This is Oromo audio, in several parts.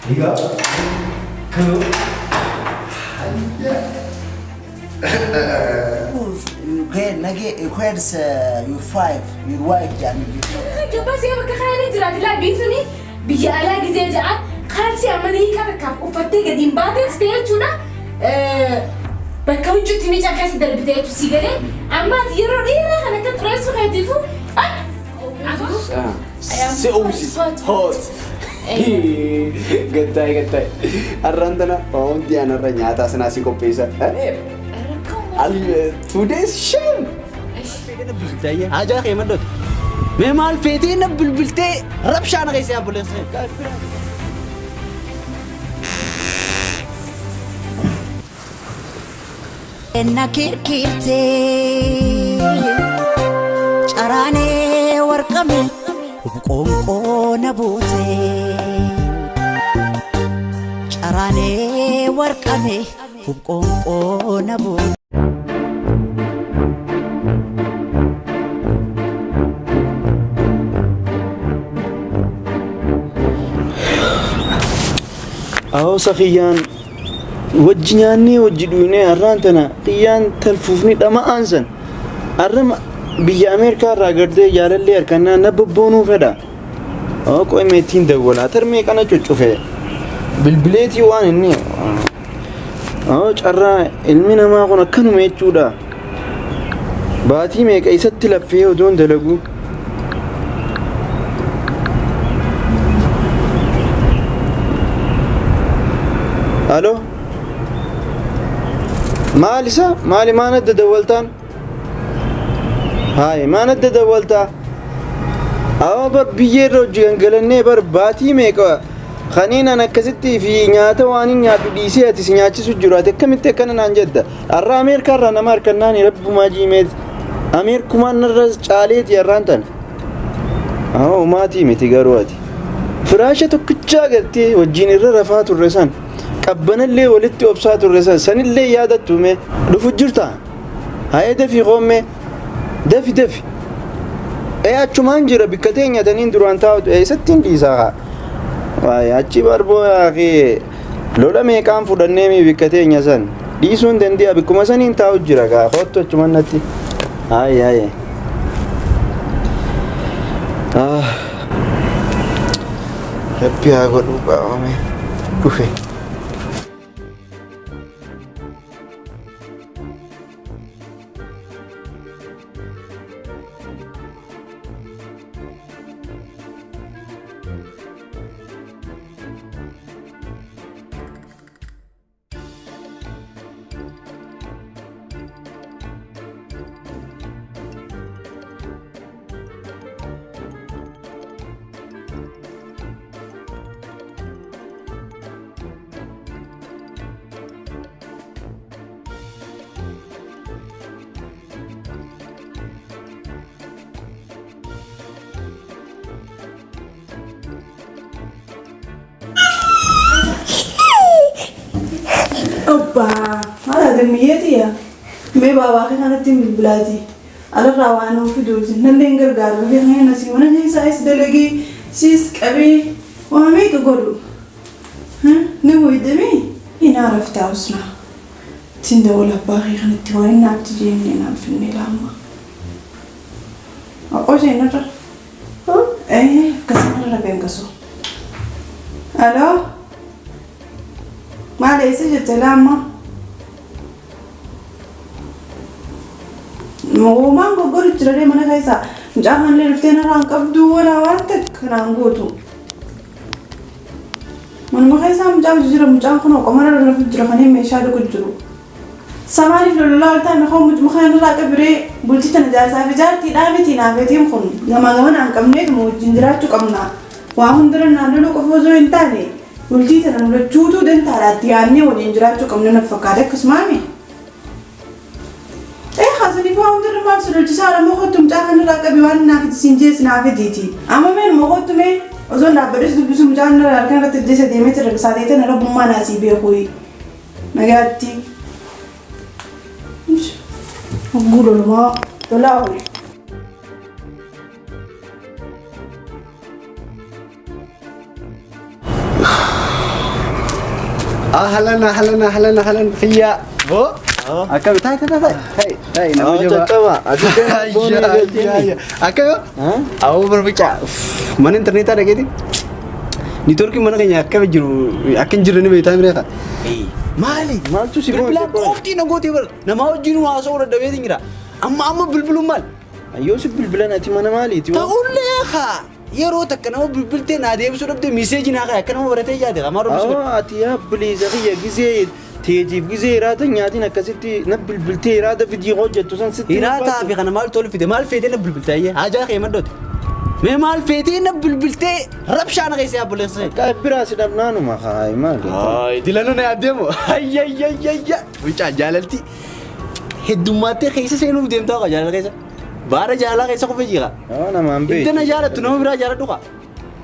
Liga. Cool. You your five, your wife, يعني. بس يا بك خالد جرات لا بيتوني بيجي على جزء جاء خالتي أمري كذا وفتى قديم بعدين استيجونا بكوجو تيجي جاك هسه ده البداية تسيجري أما تيرو ليه أنا كنت رئيس وخديفو سوسي هوت قطعي الرندنا وندي أنا رنيات أسناسي كوبيسا today's shame حاجة خيمة دوت مال فيتين بالبلتي ربش أنا غيسي أبو لنسين nakir kirte carane warqame qonqo nabote carane warqame qonqo nabote أهو سخيان وجناني وجدوني أرانتنا قيان تلفوفني لما أنسن أرم بيجي أمريكا راجردي يارلي أركنا نببونو فدا أو كوي ميتين دولا ترمي كنا تشوفه بالبليتي وان إني أو ترى علمنا ما قلنا كانوا ميتشودا باتي ميك أيست تلفيه ودون دلقو ألو مالسا مالي ما ند دولتان هاي ما ند دولتا أو بر بيجرو جنگلني بر باتي ميكا خنينا نكستي في نياتا واني نياتو ديسي أتي سنياتي سجرات كم تكنا نانجد الرا أمريكا رانا ماركا ناني رب ما جيمد أمريكا ما نرز چاليت يرانتن أو ما تيمي تيغرواتي فراشة تكتشا قلتي وجيني رفات الرسان قبنا اللي ولدت أبساط الرسال سن اللي يادت تومي لفجرتا هاي دفي قومي دفي اي اچمان جرا بكتين يتنين دروان تاو اي ستين ديسا واي اچي بربو يا اخي لولا ميقام فدنيمي بكتين يسن ديسون دندي ابكما سنين تاو جرا كا خوتو اچمان نتي هاي هبي اغو دوبا اومي كوفي أوبا هذا دميتي يا مي بابا كانت تيم بلادي على روانو في دوزي نلينجر قالوا لي هنا سيمنا هي سايس دلقي سيس كبي وامي تقولوا ها نمو يدمي هنا عرفت أوسنا تندول باقي كانت توين نبتجيني نام في النلامة أوش هنا ترى إيه كسرنا ربين كسو ألو ما ليس جت لامة وما نقول ترى ما نخيسا جاهن لفتين ران كبدو ولا وارتك رانغوتو من ما خيسا مجاو جرا مجاو خنو كمان ران في جرا خني مشارو كجرو ساماري في الله تعالى خو مخين لا كبري بولتي تنجاسا بجارتي دابتي نابتي مخن لما غمن ان كمنيت مو جندراتو كمنا واهندرن نانلو كفوزو انتاني ولدي ترى نرجوتو دين تاراتي يعني ونجراتو كمنا نفكارك كسمامي إيه خاصني فاوندر ما بسرعة جسارة مخوتم جاهن راك بيوان نافذ سينجيس نافذ ديتي أما من مخوتم أظن رابرس دبسو مجاهن راكان رتديس ديمة رقصاتي نرب ما ناسي بيخوي نجاتي مش أقول ما طلعوا أهلا خيا بو أكمل تاي أكمل أو بربيع من إنترنت ada gitu Nitor ki mana kanya akka bejiru akan jiru ni beita mereka mali Maal tu si bila kofti na goti ber na mau jiru aso ora dawe dingira amma bulbulum mal Ayo si bilbilan ati mana maali ti ta ulle kha yero takana bulbulte na de bisu dabde message na kha kana barate jade amaro bisu ati ya please akhiya gize تيجي بجزء إرادة نياتي نكسرتي نبل بلتي إرادة فيديو غوجة توصل ستين إرادة في خنا مال تولي في مال فيتي نبل بلتي هاجا خي مدود ما مال فيتي نبل بلتي ربشان غيسي أبوليس كابرا سيدابنانو ما خاي ما دلانو نادمو هيا ويجا جالتي هدوماتي خيسة سينو بديم تاو جال خيسة بارا جالا خيسة كوفي جيغا أنا ما أمبي إنتنا جالا تنو برا جالا دوكا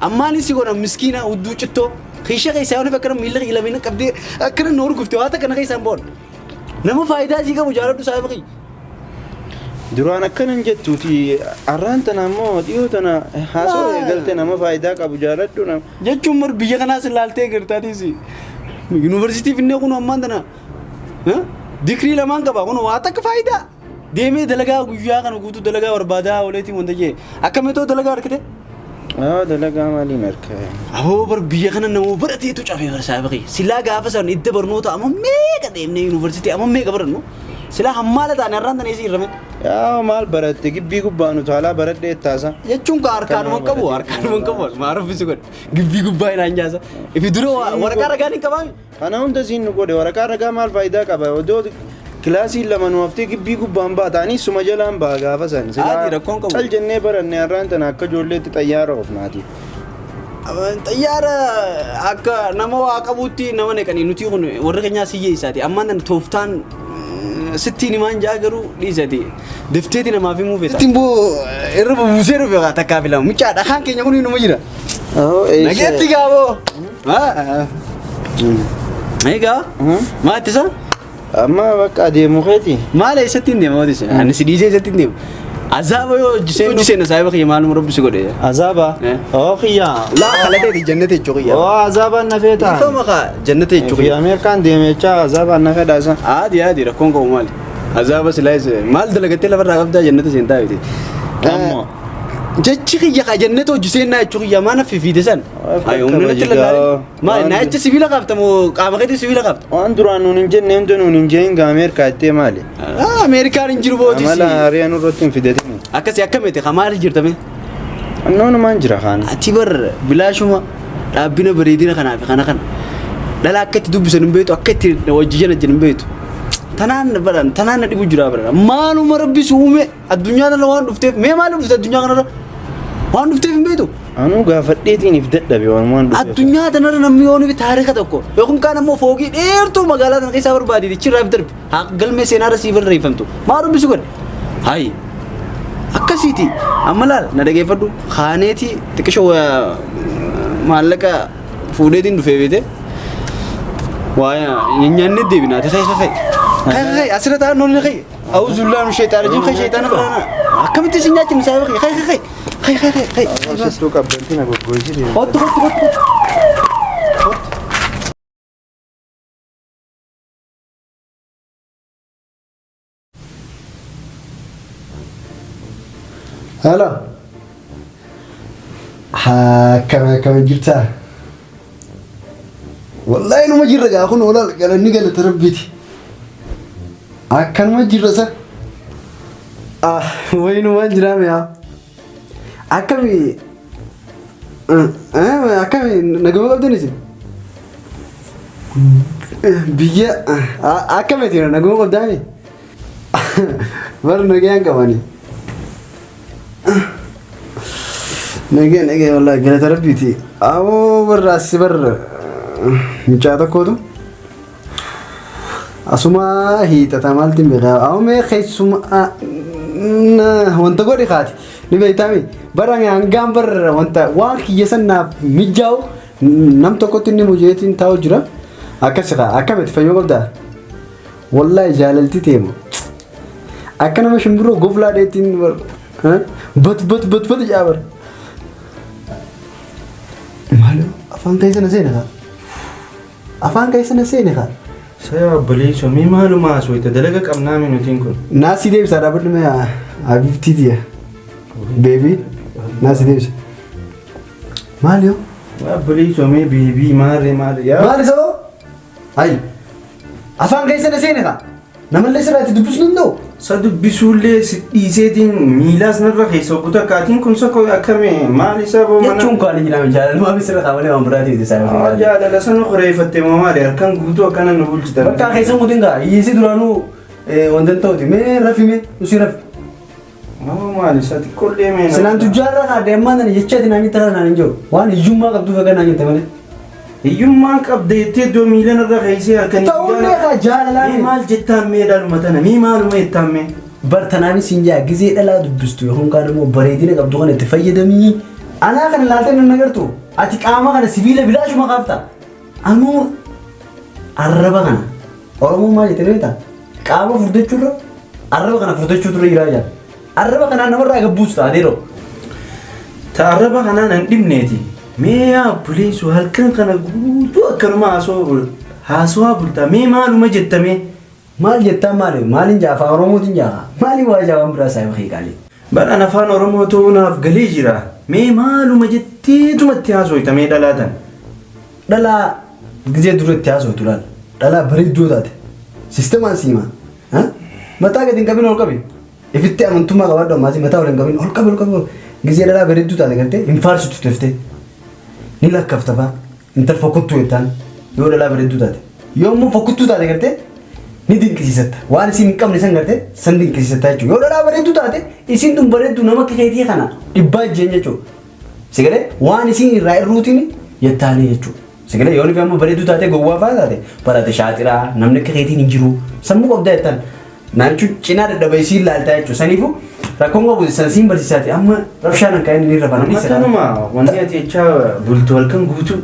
أما نسي كونا مسكينة ودو چتو خيشة خيسة وانا فكرة ميلا خيلا بينا كبدي أكنا نور كفتو هاتا كنا خيسة بون نما فايدة جيغا مجارب دو سابقي duraan akkanan jettuuti arraan tana ammoo dhiyoo tana haasoo eegalte nama faayidaa qabu jaaladhu nama jechuun mar biyya kanaas ilaaltee gartaatiis yuunivarsiitii finnee kun ammaan tana digirii lamaan qaba kun waa takka faayidaa deemee dalagaa guyyaa kana guutuu dalagaa barbaadaa ooleetiin wanta jee akkamitoo dalagaa harkite dalagaa maaliin harka aboo bar biyya kana namoo barateetu cafee barsaa baqee silaa gaafa san idda barnoota amma meeqa deemnee yuunivarsiitii amma meeqa barannu silaa hammaala taane arraan tana isii irrame yaa maal baratte gibbii gubbaanu taalaa baradhe ettaasa jechuun ka harkaanuma qabu maaruf bisu godhe gibbii gubbaa inaan jaasa ifi dura waraqaa ragaan hin qabaami kana hunda siin nu godhe waraqaa ragaa maal faayidaa qaba odoo kilaasii lama nu haftee gibbii gubbaan baatanii suma jalaan baa gaafa san cal jennee baranne arraan tana akka ijoolleetti xayyaara ofnaati xayyaara akka nama waa qabuutti nama neqanii nuti kun warra keenyaa siyyee isaati ammaan tana tooftaan ستين مان جاكرو ليزاتي دفتيتي نما في موفيتا تيمبو الربو موسيرو في غاتا كافلا مچا دخان كي نغوني نو مجرا نغيتي غاو ايغا ما تسا اما بقى دي مخيتي ما لي ستين دي موديس انا سي دي ستين دي عذاب يو جسين سايب خي مال مرب سغودي عذاب او خيا لا خلته دي جنته جوغيا او عذاب نفيتا فما جنته جوغيا امريكان دي ميچا عذاب نفيدا سا عادي ركون كو مال عذاب سلايز مال دلغتي لبر غبدا جنته سنتا بيتي اما جچخي يا جنته جسين جوغيا ما نفي في دسن ايو ننت لا ما نايت سيفيلا قبتمو قامغدي سيفيلا قبت وان درانو ننجن نمدنو ننجين امريكا تي مالي امريكا نجرو بودي مالا ريانو روتين في دتي akasi akkamete khamaal jirtame annoon maan jira khan ati bar bilaashuma dhaabina bareedina kana fi kana dhala akkatti dubbisan beetu akkatti wajjijana jin beetu tanaan dhibu jira baran maaluma rabbi suume addunyaa kana waan dhufteef mee maal dhufte addunyaa kana waan dhufteef beetu anu gaafadheetiin if dadhabe waan dhufteef addunyaa tanarra namni yoonu fi taarika tokko yookiin kaan ammoo foogii dheertuu magaalaa tan keessaa barbaaditi chirraa fi darbi galmee seenaarra sii barreeffamtu maal dhubbisu godhe hayi akkasiiti amma laal na dhageeffadhu khaaneeti xiqqishoo maallaqa fuudheetiin dhufee beete waa nyaanne deebinaati kai asirra ta'an noonni kai auzullahi min shaytaani rajim kai shaytaana falaana akkamitti isin nyaachi misaa kai sittuu qabbantiin agoggoysiti hottu هلا كم جبتها والله إنه ما جرّا أخون ولا قال نقل تربيتي كان ما جرّا سا وين ما جرّا يا أكمي أكمي نقول قبل نسي بيجا أكمي تيرا نقول قبل داني بر نجيان كماني نجي والله قلت ربيتي أو برا سبر مجاتا كودو أسمع هي تتعامل تنبغى أو ما خيس سمع وانت قولي خاتي نبي تامي برا عن بر وانت واقع يسنا مجاو نم تكوتني مجيتين تاو جرا أكسرة أكمل في يوم ده والله جاللتي تيمو أكنا مش مبرو قفلا ديتين بر بت جابر مالو أفهم تيجي نزينها afaan keessa na seene kaa. Saya obboleessa mee maaluma asooyta dalaga qabnaa minuutiin kun. Naasii deebisa dhaabadhu mee Habibtiitiya. Beebii naasii deebisa. Maali yoo? Obboleessa mee beebii maali yaa. Maali sababa? Ayi. Afaan keessa na seene kaa. Namallee sirraatti dubbisuu danda'u. Sa dubbisuullee dhiiseetiin miilaas narra keessa oguta kaatiin kun sako akkame maali sababa mana. Jechuun kan inni nama jaalaluma misira qabalee waan biraatiif isaa. Jaalala sana qoreeffattee maali harkaan guutuu akkana nu bulchitan. Bakka keessa mutiin kaa hiyyisi duraanuu wanta ta'uti mee rafime usii rafi. Maali isa xiqqoollee mee. Sinaan tujjaarra kaa deemaa nani jechaati naan jetta naan hin jiru waan hiyyummaa qabduuf egaa naan jette malee. Hiyyummaan qabda jettee iddoo miila narra keessee harkaan. Ta'uullee kaa jaalalaan. Mee maal jettaan mee dhaaluma tana mee maaluma jettaan mee. Bartanaafis hin jaa gizee dhalaa dubbistu yookaan kaan immoo bareedina qabdu kan itti fayyadamii. Anaa kana laaltee nan agartu ati qaama kana sibiila bilaashuma qaabta. Ammoo arraba kana Oromoon maal jettee beektaa? Qaama furdachuurra arraba kana furdachuutu irra jiraa jira. Arraba kanaan namarraa gabbuus taateeroo. Ta arraba kanaan hin dhibneeti. Mee obboleessu halkan kana guutuu akkanuma haasawaa bultaa mee maaluma jettamee. Maal jettaan maali? Maaliin jaa afaan Oromootiin jaa? Maaliin waa jaa waan biraa isaa bakee qaalee? Badhaan afaan Oromoo ta'uu naaf galee jira. Mee maaluma jetteetumatti haasoytamee dhalaatan. Dhalaa gizee duratti haasoytu laal. Dhalaa bareedduu taate. Sisteemaan siimaa. Mataa gadi hin qabin ol qabi. Ifitti amantummaa qabaadhu ammaas mataa ol hin qabin ol qabi ol qabi. Gizee dhalaa bareedduu taate gartee hin faarsitu teftee. Ni lakkafta faa. Intal fokkottuu jettaan yoo dhalaa bareedduu taate. Yoo immoo fokkottuu taate gartee ni dinqisiisatta. Waan isin hin qabne san gartee san dinqisiisatta jechuudha. Yoo dhalaa bareedduu taate isin tun bareedduu nama akka keetii kana dhibbaa ijjeen jechuudha. Sigalee waan isin irraa irruutiin yettaanii jechuudha. Sigalee yoo nifi amma bareedduu taate gowwaa fa'aa taate barate shaaxiraa namni akka keetiin hin jiru sammuu qabdaa jettaan. Naachu cinaa dadhabee isiin ilaaltaa jechuudha. Saniifuu rakkoon qabu san siin barsiisaati amma rabshaan akka inni irra bananii sirraa. Akkanuma wanti ati jechaa bultu halkan guutuu.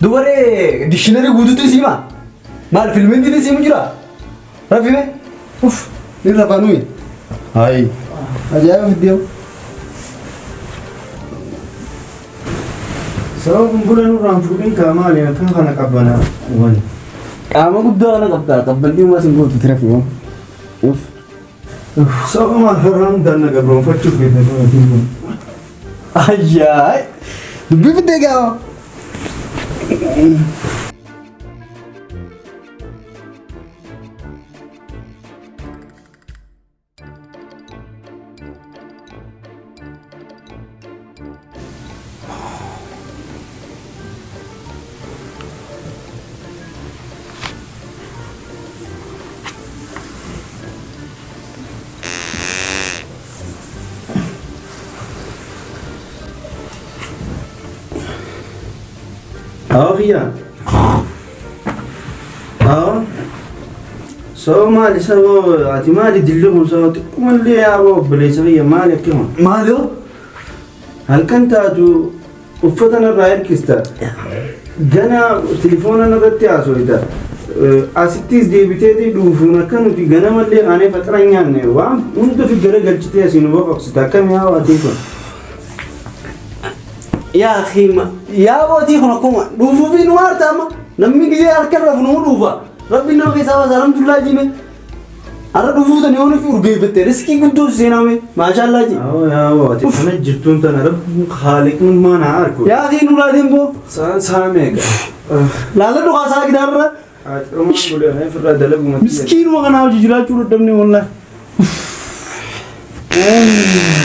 Dubaree dikshinarii guutuutu isiima. Maal filmiin simu jira? Rafime? Uff, ni rafanui. Hai. Ajaa'iba video. Sababa kumpulan orang fuudhin qaamaa ali akkan kana qabbana wani. Qaama guddaa kana qabda. Qabbanni uumaa sin gootu tira fi'oo. Uff. Sababa maal haraan danna gabroonfachuuf beekatu. Ayyaay. Dubbii fiddee gaafa. Aoria. Ao. So mali sabo ati mali dillu so kumalle abo belesa ya mali kema. Maalo? Halkan taatu uffatana raayir kista. Gana telefoona nagatti asoita. Asittis deebitee dhufuun akkanuti gana mallee aanee faxaranyaan waan hunda fi gara galchitee asiin boqoqsita akkam yaa waatee kun. Yaa khima yaa booti kun akkuma dhuufuu fi nu hartama namni gizee harka rafu nu dhuufa rabbi nama keessaa baasa alhamdulillah jime arra dhuufuu tan yoonu fi urgeeffatte riskii guddoo seename maashaallah ji yaa waatee kana jirtuun tana rabbi haaliqni maana harku yaa khinu laadin boo saameega laala dhugaa saa gidaarra Aman boleh naik firda dalam rumah. Miskin makan aja jual curut dam ni wallah.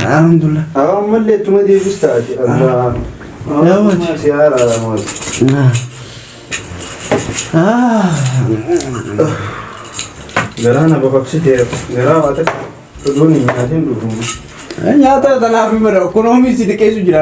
Alhamdulillah. Awak malah cuma dia ustaz. Allah. Ya wajib. Masih ada amal. Gerana bapak sih dia. Gerana watak. Kedua ni nanti dulu. Nyata tanah api merah. Ekonomi sih dekai sujud.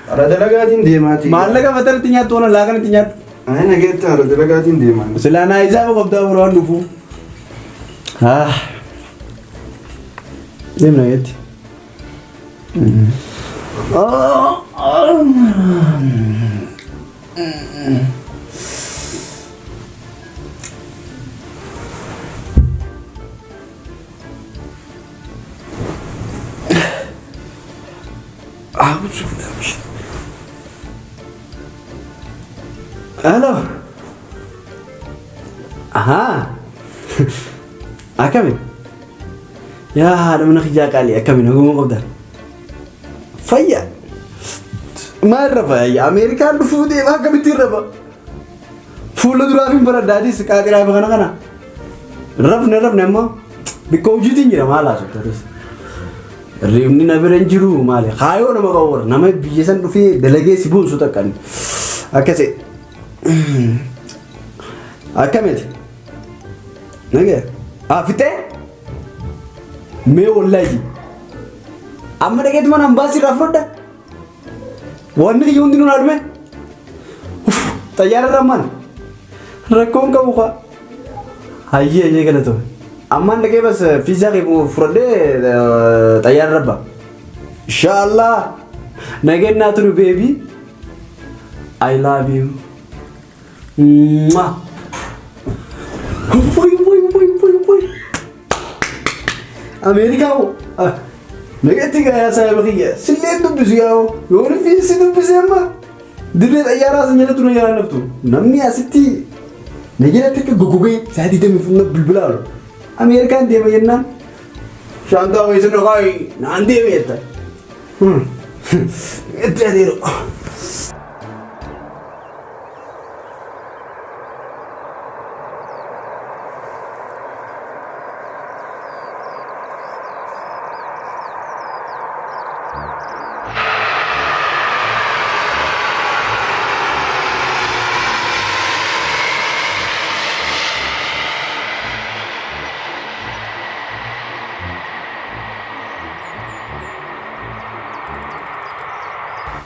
Ada delegatin dia mati. Malah kan betul tinya tuan lagan tinya. Ana gitu ada delegatin dia mati. Selana Aiza apa kau tahu orang dufu? Dia mana yati? Aku sudah. Halo. Ahaa. Akkami? Yaa haadha mana kiyyaa qaalii akkami naguma qabda? Fayya. Maal rafa Ameerikaan dhufuu deemaa akkamitti rafa? Fuula duraaf hin baradaatis qaatiraa fi kana. Rafne ammoo bikka hojiitiin jira maal haasoftatus. Reefni na bira hin jiru maali? Kaayoo nama qawwara nama biyya san dhufee dalagee si buusu takkani. Akkasii. Akkamiti? Nagee? Fixee? Mee wallaahi. Amma dhageetu mana hambaasii irraa fudhadha. Wanni kiyya hundi nuun adume. Xayyaara irraa maal? Rakkoon qabu qaa. Hayyee galatoo. Ammaan dhagee bas fiizaa kee fudhadhee xayyaara rabba. Inshallah. Nageen naa turu baby. I love you. Mwah. Boy. Amerika ho. Nagatti gaya saya bakiya. Silleen dubbisu yaa'u. Yoon fiisi dubbise amma. Dirree xayyaaraa san jalatti nu yaala naftu. Namni asitti nageenya akka gogogee sa'aatii damee fuula bilbilaa oolu. Ameerikaan deema jennaan. Shaantaa wayii sun dhaqaa naan deeme jetta. Itti adeemu.